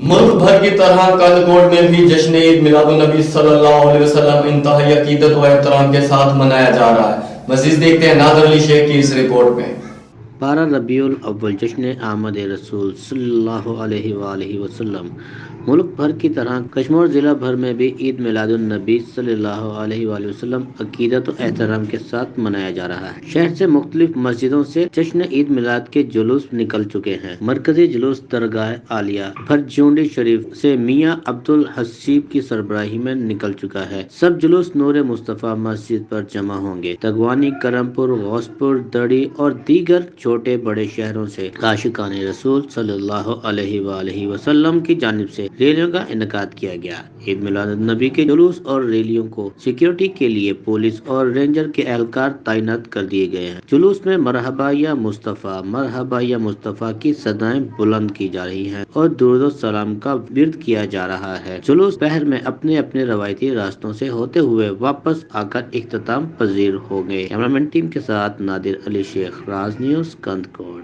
मुल्क भर की तरह कल कोट में भी जश्न ईद मिलादुन्नबी सल्लल्लाहु अलैहि वसल्लम इंतहाई अकीदत व एहतराम के साथ मनाया जा रहा है। मज़ीद देखते हैं नादर अली शेख की इस रिपोर्ट में। 12 रबीउल अव्वल जश्न आमद रसूल सल्लल्लाहु अलैहि वसल्लम। मुल्क भर की तरह कश्मीर ज़िला भर में भी ईद मिलादुन नबी सल्लल्लाहु अलैहि वसल्लम अकीदत और एहतराम के साथ मनाया जा रहा है। शहर से मुख्तलिफ मस्जिदों से जश्न ईद मिलाद के जुलूस निकल चुके हैं। मरकजी जुलूस दरगाह आलिया भरजोंडी शरीफ से मियाँ अब्दुल हसीब की सरबराही में निकल चुका है। सब जुलूस नूर मुस्तफ़ा मस्जिद पर जमा होंगे। तगवानी, करमपुर, गौसपुर, दड़ी और दीगर छोटे बड़े शहरों से आशिकाने रसूल सल्लल्लाहु अलैहि वसल्लम की जानिब से रैलियों का इनेकाद किया गया। ईद मिलाद नबी के जुलूस और रैलियों को सिक्योरिटी के लिए पुलिस और रेंजर के एहलकार तैनात कर दिए गए हैं। जुलूस में मरहबा या मुस्तफ़ा की सदाएं बुलंद की जा रही हैं और दुरूद सलाम का विर्द किया जा रहा है। जुलूस पहर में अपने अपने रवायती रास्तों से होते हुए वापस आकर इख्तिताम पजीर हो गए। कैमरामैन टीम के साथ नादिर अली शेख, राज न्यूज़, कंदकोट।